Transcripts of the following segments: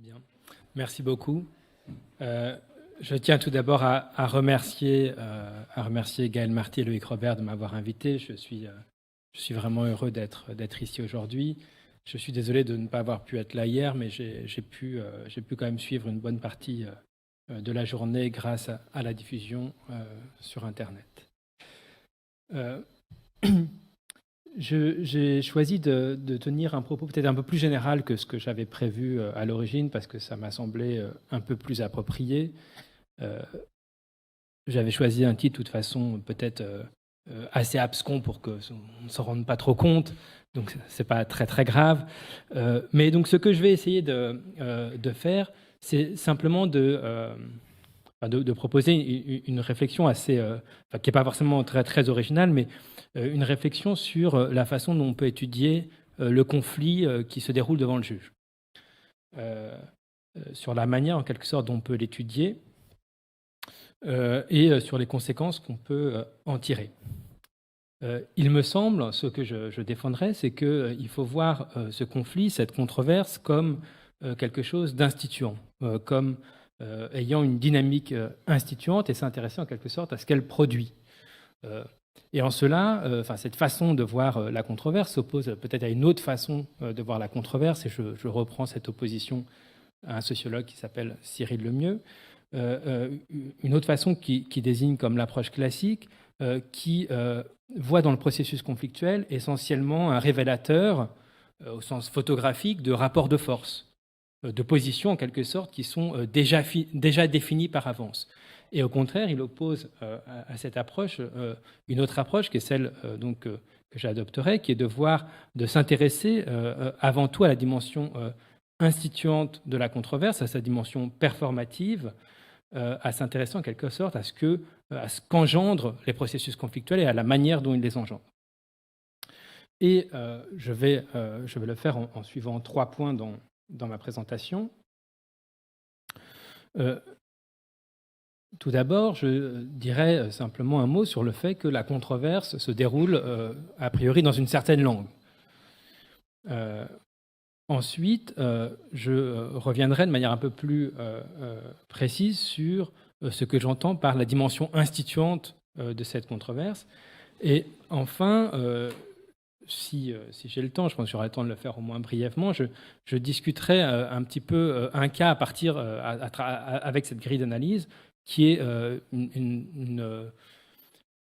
Bien. Merci beaucoup. Je tiens tout d'abord à remercier Gaël Marty et Loïc Robert de m'avoir invité. Je suis vraiment heureux d'être ici aujourd'hui. Je suis désolé de ne pas avoir pu être là hier, mais j'ai pu quand même suivre une bonne partie de la journée grâce à la diffusion sur Internet. J'ai choisi de tenir un propos peut-être un peu plus général que ce que j'avais prévu à l'origine, parce que ça m'a semblé un peu plus approprié. J'avais choisi un titre, de toute façon, peut-être assez abscon pour qu'on ne s'en rende pas trop compte, donc c'est pas très très grave. Mais donc ce que je vais essayer de faire, c'est simplement de proposer une réflexion assez, qui n'est pas forcément très, très originale, mais une réflexion sur la façon dont on peut étudier le conflit qui se déroule devant le juge. Sur la manière, en quelque sorte, dont on peut l'étudier et sur les conséquences qu'on peut en tirer. Il me semble, ce que je défendrai, c'est qu'il faut voir ce conflit, cette controverse, comme quelque chose d'instituant, comme ayant une dynamique instituante et s'intéresser en quelque sorte à ce qu'elle produit. Et en cela, cette façon de voir la controverse s'oppose peut-être à une autre façon de voir la controverse, et je reprends cette opposition à un sociologue qui s'appelle Cyril Lemieux, une autre façon qui désigne comme l'approche classique, qui voit dans le processus conflictuel essentiellement un révélateur, au sens photographique, de rapports de force, de positions en quelque sorte qui sont déjà définies par avance. Et au contraire, il oppose à cette approche une autre approche qui est celle que j'adopterai, qui est de s'intéresser avant tout à la dimension instituante de la controverse, à sa dimension performative, à s'intéresser en quelque sorte à ce qu'engendrent les processus conflictuels et à la manière dont ils les engendrent. Et je vais le faire en suivant 3 points dans ma présentation. Tout d'abord, je dirais simplement un mot sur le fait que la controverse se déroule a priori dans une certaine langue. Ensuite, je reviendrai de manière un peu plus précise sur ce que j'entends par la dimension instituante de cette controverse. Et enfin, si j'ai le temps, je pense que j'aurai le temps de le faire au moins brièvement, je discuterai un petit peu un cas à partir, avec cette grille d'analyse, qui est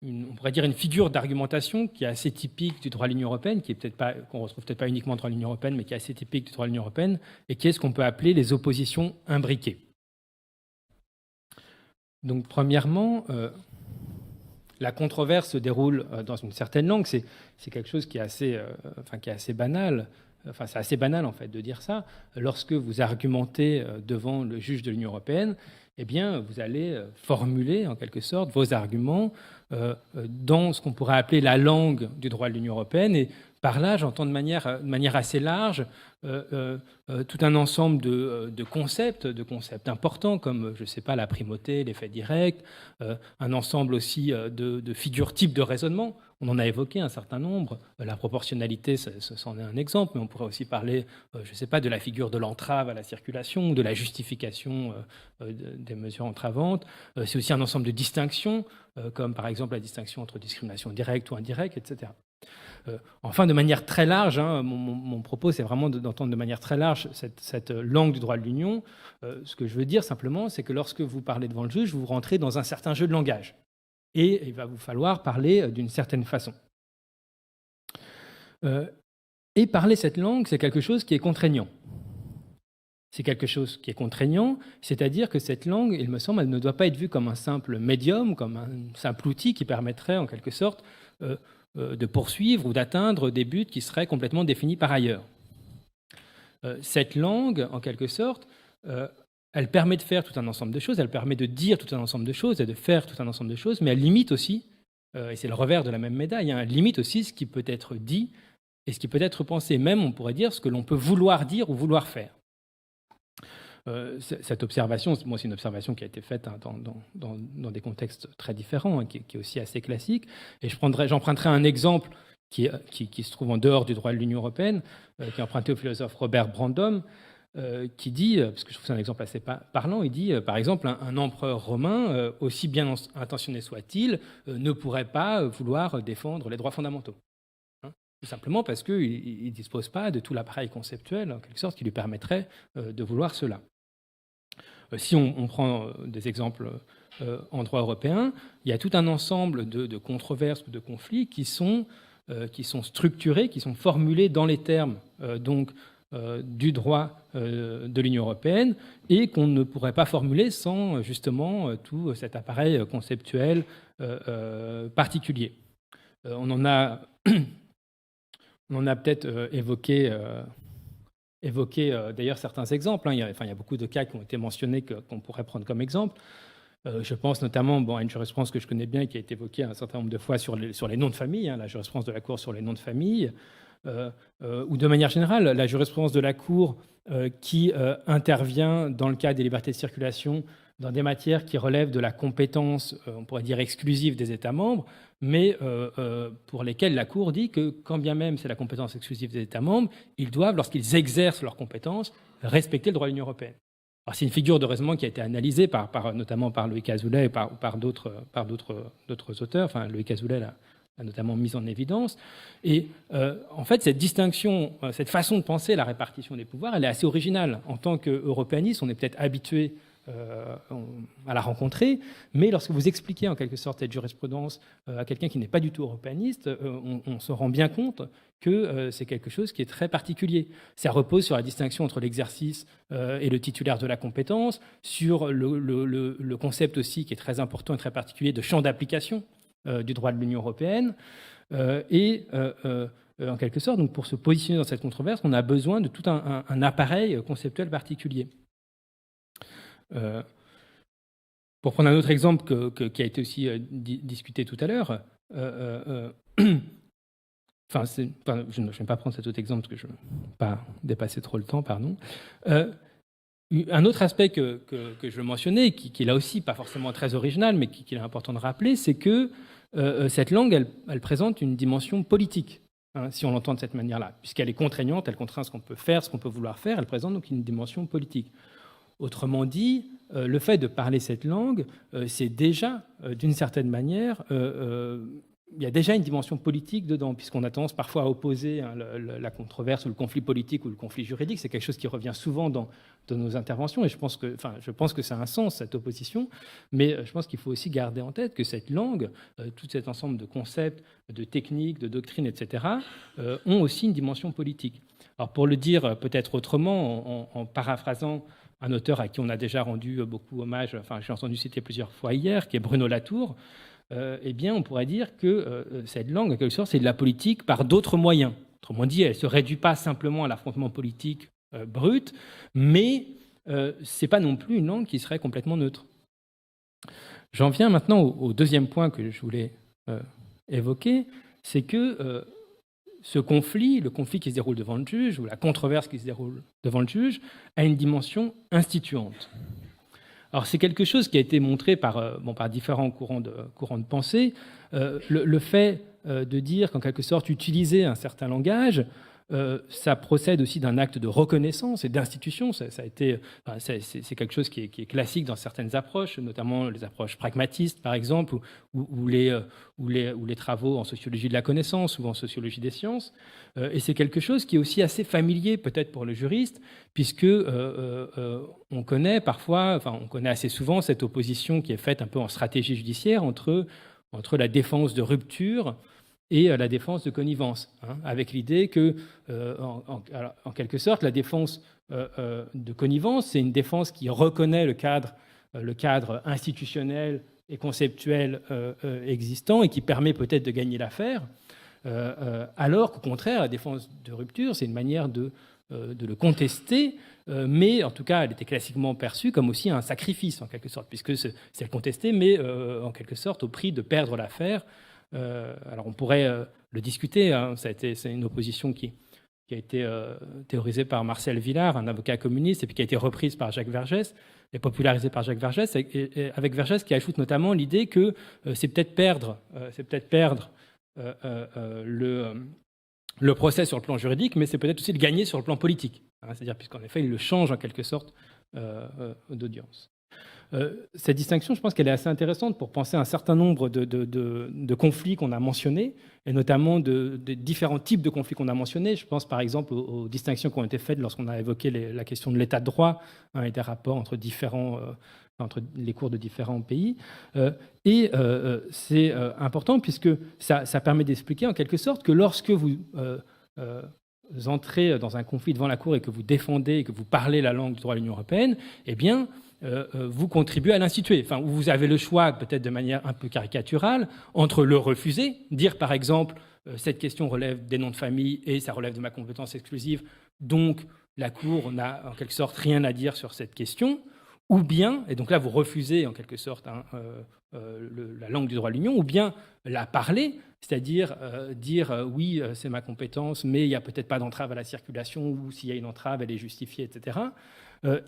on pourrait dire une figure d'argumentation qui est assez typique du droit de l'Union européenne, qu'on ne retrouve peut-être pas uniquement dans le droit de l'Union européenne, mais qui est assez typique du droit de l'Union européenne, et qui est ce qu'on peut appeler les oppositions imbriquées. Donc, premièrement, la controverse se déroule dans une certaine langue. C'est quelque chose qui est assez banal. Enfin, c'est assez banal, en fait, de dire ça. Lorsque vous argumentez devant le juge de l'Union européenne, eh bien, vous allez formuler, en quelque sorte, vos arguments dans ce qu'on pourrait appeler la langue du droit de l'Union européenne. Et par là, j'entends de manière assez large tout un ensemble de concepts importants, comme, je ne sais pas, la primauté, l'effet direct, un ensemble aussi de figures types de raisonnement. On en a évoqué un certain nombre. La proportionnalité, c'en est un exemple, mais on pourrait aussi parler, je ne sais pas, de la figure de l'entrave à la circulation, de la justification des mesures entravantes. C'est aussi un ensemble de distinctions, comme par exemple la distinction entre discrimination directe ou indirecte, etc. Enfin, de manière très large, mon propos, c'est vraiment d'entendre de manière très large cette langue du droit de l'Union. Ce que je veux dire simplement, c'est que lorsque vous parlez devant le juge, vous rentrez dans un certain jeu de langage. Et il va vous falloir parler d'une certaine façon. Et parler cette langue, c'est quelque chose qui est contraignant. C'est quelque chose qui est contraignant, c'est-à-dire que cette langue, il me semble, elle ne doit pas être vue comme un simple médium, comme un simple outil qui permettrait, en quelque sorte, de poursuivre ou d'atteindre des buts qui seraient complètement définis par ailleurs. Cette langue, en quelque sorte, elle permet de faire tout un ensemble de choses, elle permet de dire tout un ensemble de choses et de faire tout un ensemble de choses, mais elle limite aussi, et c'est le revers de la même médaille, elle limite aussi ce qui peut être dit et ce qui peut être pensé, même on pourrait dire ce que l'on peut vouloir dire ou vouloir faire. Cette observation, c'est une observation qui a été faite dans des contextes très différents, qui est aussi assez classique, et j'emprunterai un exemple qui se trouve en dehors du droit de l'Union européenne, qui est emprunté au philosophe Robert Brandom, qui dit, parce que je trouve ça un exemple assez parlant, il dit, par exemple, un empereur romain, aussi bien intentionné soit-il, ne pourrait pas vouloir défendre les droits fondamentaux. Hein, tout simplement parce qu'il ne dispose pas de tout l'appareil conceptuel, en quelque sorte, qui lui permettrait de vouloir cela. Si on prend des exemples en droit européen, il y a tout un ensemble de controverses ou de conflits qui sont structurés, qui sont formulés dans les termes du droit de l'Union européenne et qu'on ne pourrait pas formuler sans justement tout cet appareil conceptuel particulier. On en a peut-être évoqué d'ailleurs certains exemples. Il y a beaucoup de cas qui ont été mentionnés qu'on pourrait prendre comme exemple. Je pense notamment à une jurisprudence que je connais bien et qui a été évoquée un certain nombre de fois sur les noms de famille, la jurisprudence de la Cour sur les noms de famille, ou de manière générale, la jurisprudence de la Cour qui intervient dans le cas des libertés de circulation dans des matières qui relèvent de la compétence, on pourrait dire exclusive des États membres, mais pour lesquelles la Cour dit que, quand bien même c'est la compétence exclusive des États membres, ils doivent, lorsqu'ils exercent leurs compétences, respecter le droit de l'Union européenne. Alors, c'est une figure de raisonnement qui a été analysée notamment par Loïc Azoulay et par d'autres auteurs. Enfin, Loïc Azoulay l'a notamment mise en évidence. Et en fait, cette distinction, cette façon de penser la répartition des pouvoirs, elle est assez originale. En tant qu'européaniste, on est peut-être habitué à la rencontrer, mais lorsque vous expliquez en quelque sorte cette jurisprudence à quelqu'un qui n'est pas du tout européaniste, on se rend bien compte que c'est quelque chose qui est très particulier. Ça repose sur la distinction entre l'exercice et le titulaire de la compétence, sur le concept aussi qui est très important et très particulier de champ d'application du droit de l'Union européenne. En quelque sorte, donc pour se positionner dans cette controverse, on a besoin de tout un appareil conceptuel particulier. Pour prendre un autre exemple qui a été aussi discuté tout à l'heure, je ne vais pas prendre cet autre exemple parce que je ne veux pas dépasser trop le temps, pardon. Un autre aspect que je veux mentionner, qui est là aussi pas forcément très original, mais qu'il est important de rappeler, c'est que cette langue, elle présente une dimension politique, si on l'entend de cette manière-là, puisqu'elle est contraignante, elle contraint ce qu'on peut faire, ce qu'on peut vouloir faire, elle présente donc une dimension politique. Autrement dit, le fait de parler cette langue, c'est déjà, d'une certaine manière, il y a déjà une dimension politique dedans, puisqu'on a tendance parfois à opposer la controverse ou le conflit politique ou le conflit juridique. C'est quelque chose qui revient souvent dans nos interventions, et je pense que ça a un sens, cette opposition, mais je pense qu'il faut aussi garder en tête que cette langue, tout cet ensemble de concepts, de techniques, de doctrines, etc., ont aussi une dimension politique. Alors pour le dire peut-être autrement, en paraphrasant un auteur à qui on a déjà rendu beaucoup hommage, j'ai entendu citer plusieurs fois hier, qui est Bruno Latour, eh bien, on pourrait dire que cette langue, en quelque sorte, c'est de la politique par d'autres moyens. Autrement dit, elle ne se réduit pas simplement à l'affrontement politique brut, mais ce n'est pas non plus une langue qui serait complètement neutre. J'en viens maintenant au deuxième point que je voulais évoquer, c'est que ce conflit, le conflit qui se déroule devant le juge, ou la controverse qui se déroule devant le juge, a une dimension instituante. Alors c'est quelque chose qui a été montré par différents courants de pensée. Le fait de dire qu'en quelque sorte, utiliser un certain langage, ça procède aussi d'un acte de reconnaissance et d'institution. C'est quelque chose qui est classique dans certaines approches, notamment les approches pragmatistes, par exemple, ou les travaux en sociologie de la connaissance ou en sociologie des sciences. Et c'est quelque chose qui est aussi assez familier, peut-être pour le juriste, puisque on connaît parfois, on connaît assez souvent cette opposition qui est faite un peu en stratégie judiciaire entre la défense de rupture et la défense de connivence, avec l'idée que, en quelque sorte, la défense de connivence, c'est une défense qui reconnaît le cadre institutionnel et conceptuel existant et qui permet peut-être de gagner l'affaire, alors qu'au contraire, la défense de rupture, c'est une manière de le contester, mais en tout cas, elle était classiquement perçue comme aussi un sacrifice, en quelque sorte, puisque c'est le contester, mais en quelque sorte au prix de perdre l'affaire. Alors on pourrait le discuter, c'est une opposition qui a été théorisée par Marcel Villard, un avocat communiste, et puis qui a été reprise par Jacques Vergès, et popularisée par Jacques Vergès, et avec Vergès qui ajoute notamment l'idée que c'est peut-être perdre le procès sur le plan juridique, mais c'est peut-être aussi le gagner sur le plan politique. C'est-à-dire puisqu'en effet, il le change en quelque sorte d'audience. Cette distinction, je pense qu'elle est assez intéressante pour penser à un certain nombre de conflits qu'on a mentionnés, et notamment de différents types de conflits qu'on a mentionnés. Je pense par exemple aux distinctions qui ont été faites lorsqu'on a évoqué la question de l'état de droit et des rapports entre les cours de différents pays. C'est important puisque ça permet d'expliquer en quelque sorte que lorsque vous entrez dans un conflit devant la Cour et que vous défendez et que vous parlez la langue du droit de l'Union européenne, eh bien, vous contribuez à l'instituer. Enfin, vous avez le choix, peut-être de manière un peu caricaturale, entre le refuser, dire par exemple cette question relève des noms de famille et ça relève de ma compétence exclusive, donc la Cour n'a en quelque sorte rien à dire sur cette question, ou bien, et donc là vous refusez en quelque sorte la langue du droit de l'Union, ou bien la parler, c'est-à-dire dire oui, c'est ma compétence, mais il n'y a peut-être pas d'entrave à la circulation, ou s'il y a une entrave, elle est justifiée, etc.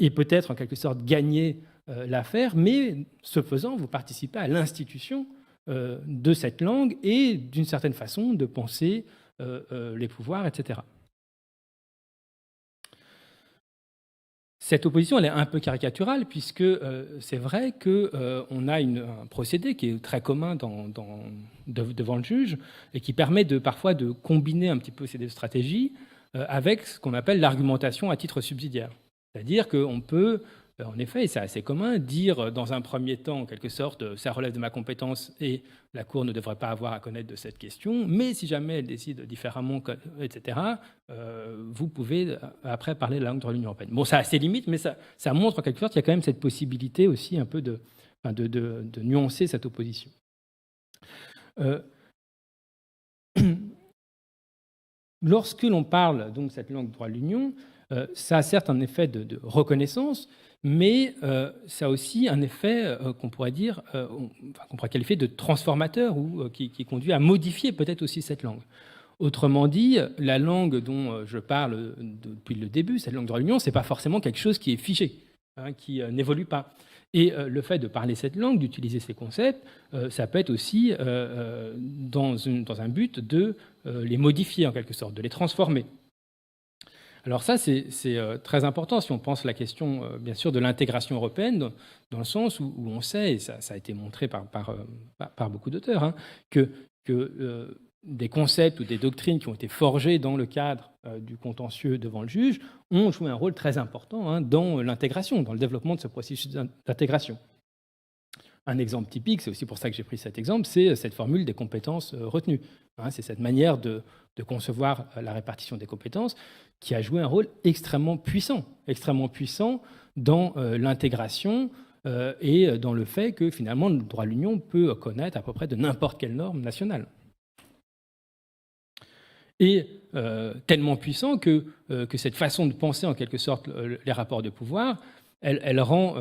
Et peut-être en quelque sorte gagner l'affaire, mais ce faisant, vous participez à l'institution de cette langue et d'une certaine façon de penser les pouvoirs, etc. Cette opposition, elle est un peu caricaturale puisque c'est vrai qu'on a un procédé qui est très commun devant le juge et qui permet parfois de combiner un petit peu ces deux stratégies avec ce qu'on appelle l'argumentation à titre subsidiaire. C'est-à-dire qu'on peut, en effet, et c'est assez commun, dire dans un premier temps, en quelque sorte, ça relève de ma compétence et la Cour ne devrait pas avoir à connaître de cette question, mais si jamais elle décide différemment, etc., vous pouvez après parler la langue de l'Union européenne. Bon, ça a ses limites, mais ça montre en quelque sorte qu'il y a quand même cette possibilité aussi un peu de nuancer cette opposition. Lorsque l'on parle donc de cette langue de droit de l'Union, ça a certes un effet de reconnaissance, mais ça a aussi un effet qu'on pourrait dire, qu'on pourrait qualifier de transformateur ou qui conduit à modifier peut-être aussi cette langue. Autrement dit, la langue dont je parle depuis le début, cette langue de droit de l'Union, ce n'est pas forcément quelque chose qui est figé, qui n'évolue pas. Et le fait de parler cette langue, d'utiliser ces concepts, ça peut être aussi dans un but de les modifier en quelque sorte, de les transformer. Alors ça, c'est très important si on pense la question, bien sûr, de l'intégration européenne, dans le sens où on sait, et ça a été montré par beaucoup d'auteurs, que des concepts ou des doctrines qui ont été forgées dans le cadre du contentieux devant le juge ont joué un rôle très important dans l'intégration, dans le développement de ce processus d'intégration. Un exemple typique, c'est aussi pour ça que j'ai pris cet exemple, c'est cette formule des compétences retenues. C'est cette manière de concevoir la répartition des compétences qui a joué un rôle extrêmement puissant dans l'intégration et dans le fait que finalement le droit de l'Union peut connaître à peu près de n'importe quelle norme nationale. Et tellement puissant que cette façon de penser en quelque sorte les rapports de pouvoir, elle rend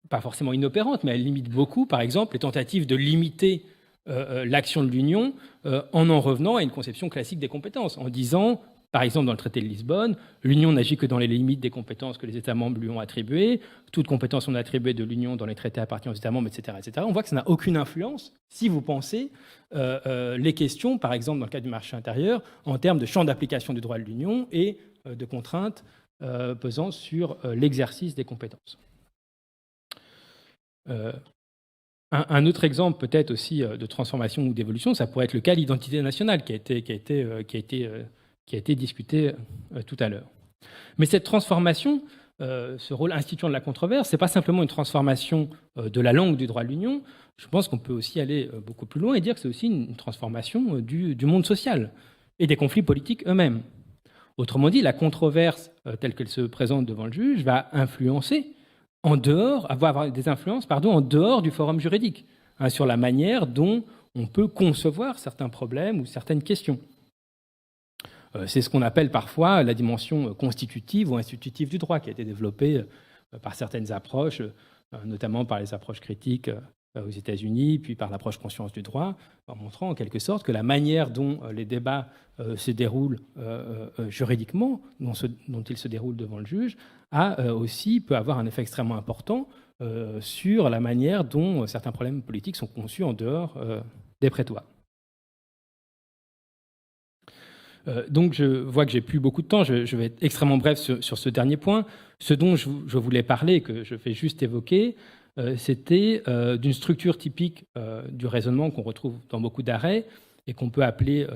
pas forcément inopérante, mais elle limite beaucoup, par exemple, les tentatives de limiter l'action de l'Union en revenant à une conception classique des compétences, en disant, par exemple dans le traité de Lisbonne, l'Union n'agit que dans les limites des compétences que les États membres lui ont attribuées, toutes compétences sont attribuées de l'Union dans les traités appartenant aux États membres, etc., etc. On voit que ça n'a aucune influence si vous pensez les questions, par exemple dans le cas du marché intérieur, en termes de champ d'application du droit de l'Union et de contraintes pesant sur l'exercice des compétences. Un autre exemple peut-être aussi de transformation ou d'évolution, ça pourrait être le cas de l'identité nationale qui a été discuté tout à l'heure. Mais cette transformation, ce rôle instituant de la controverse, ce n'est pas simplement une transformation de la langue du droit de l'Union. Je pense qu'on peut aussi aller beaucoup plus loin et dire que c'est aussi une transformation du monde social et des conflits politiques eux-mêmes. Autrement dit, la controverse telle qu'elle se présente devant le juge va influencer avoir des influences en dehors du forum juridique, sur la manière dont on peut concevoir certains problèmes ou certaines questions. C'est ce qu'on appelle parfois la dimension constitutive ou institutive du droit, qui a été développée par certaines approches, notamment par les approches critiques aux États-Unis, puis par l'approche conscience du droit, en montrant en quelque sorte que la manière dont les débats se déroulent juridiquement, dont ils se déroulent devant le juge, peut avoir un effet extrêmement important sur la manière dont certains problèmes politiques sont conçus en dehors des prétoires. Donc je vois que j'ai plus beaucoup de temps, je vais être extrêmement bref sur ce dernier point. Ce dont je voulais parler, que je vais juste évoquer, c'était d'une structure typique du raisonnement qu'on retrouve dans beaucoup d'arrêts et qu'on peut appeler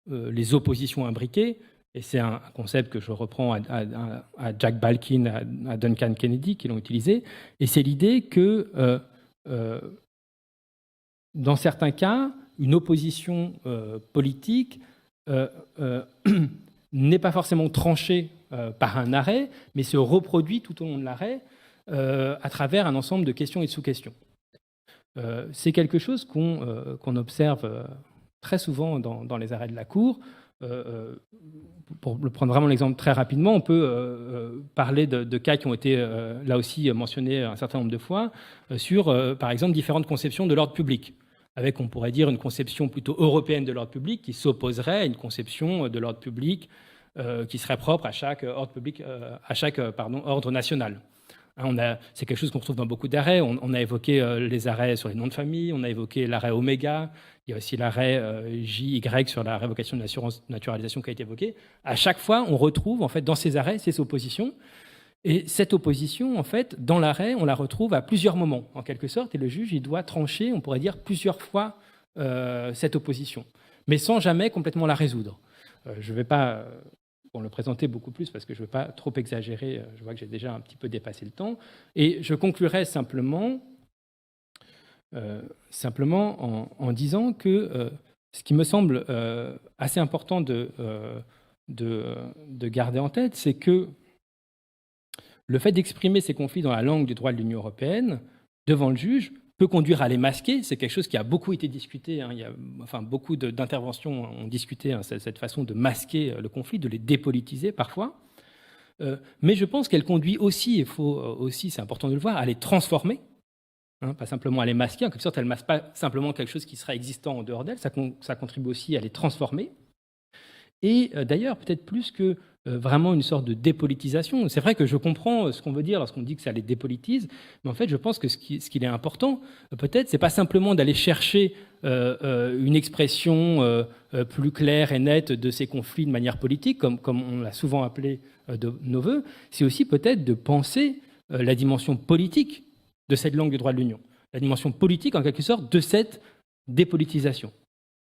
les oppositions imbriquées. Et c'est un concept que je reprends à Jack Balkin, à Duncan Kennedy, qui l'ont utilisé. Et c'est l'idée que, dans certains cas, une opposition politique n'est pas forcément tranchée par un arrêt, mais se reproduit tout au long de l'arrêt à travers un ensemble de questions et de sous-questions. C'est quelque chose qu'on observe très souvent dans les arrêts de la Cour. Pour prendre vraiment l'exemple très rapidement, on peut parler de cas qui ont été là aussi mentionnés un certain nombre de fois sur, par exemple, différentes conceptions de l'ordre public, avec, on pourrait dire, une conception plutôt européenne de l'ordre public qui s'opposerait à une conception de l'ordre public qui serait propre à chaque ordre public, ordre national. C'est quelque chose qu'on retrouve dans beaucoup d'arrêts. On a évoqué les arrêts sur les noms de famille, on a évoqué l'arrêt Oméga, il y a aussi l'arrêt JY sur la révocation de l'assurance naturalisation qui a été évoqué. À chaque fois, on retrouve en fait dans ces arrêts ces oppositions. Et cette opposition, en fait, dans l'arrêt, on la retrouve à plusieurs moments, en quelque sorte, et le juge, il doit trancher, on pourrait dire, plusieurs fois cette opposition, mais sans jamais complètement la résoudre. Je ne vais pas le présenter beaucoup plus parce que je ne veux pas trop exagérer, je vois que j'ai déjà un petit peu dépassé le temps, et je conclurai simplement en disant que ce qui me semble assez important de garder en tête, c'est que le fait d'exprimer ces conflits dans la langue du droit de l'Union européenne devant le juge peut conduire à les masquer. C'est quelque chose qui a beaucoup été discuté. Beaucoup d'interventions ont discuté cette façon de masquer le conflit, de les dépolitiser parfois. Mais je pense qu'elle conduit aussi, il faut aussi, c'est important de le voir, à les transformer. Pas simplement à les masquer. En quelque sorte, elle ne masque pas simplement quelque chose qui sera existant en dehors d'elle. Ça contribue aussi à les transformer. Et d'ailleurs, peut-être plus que vraiment une sorte de dépolitisation. C'est vrai que je comprends ce qu'on veut dire lorsqu'on dit que ça les dépolitise, mais en fait, je pense que ce qu'il est important, peut-être, c'est pas simplement d'aller chercher une expression plus claire et nette de ces conflits de manière politique, comme on l'a souvent appelé de nos voeux, c'est aussi peut-être de penser la dimension politique de cette langue du droit de l'Union, la dimension politique, en quelque sorte, de cette dépolitisation.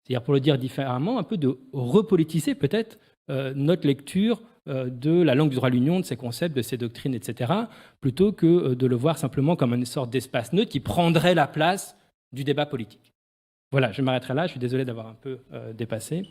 C'est-à-dire, pour le dire différemment, un peu de repolitiser peut-être notre lecture de la langue du droit de l'Union, de ses concepts, de ses doctrines, etc., plutôt que de le voir simplement comme une sorte d'espace neutre qui prendrait la place du débat politique. Voilà, je m'arrêterai là. Je suis désolé d'avoir un peu dépassé.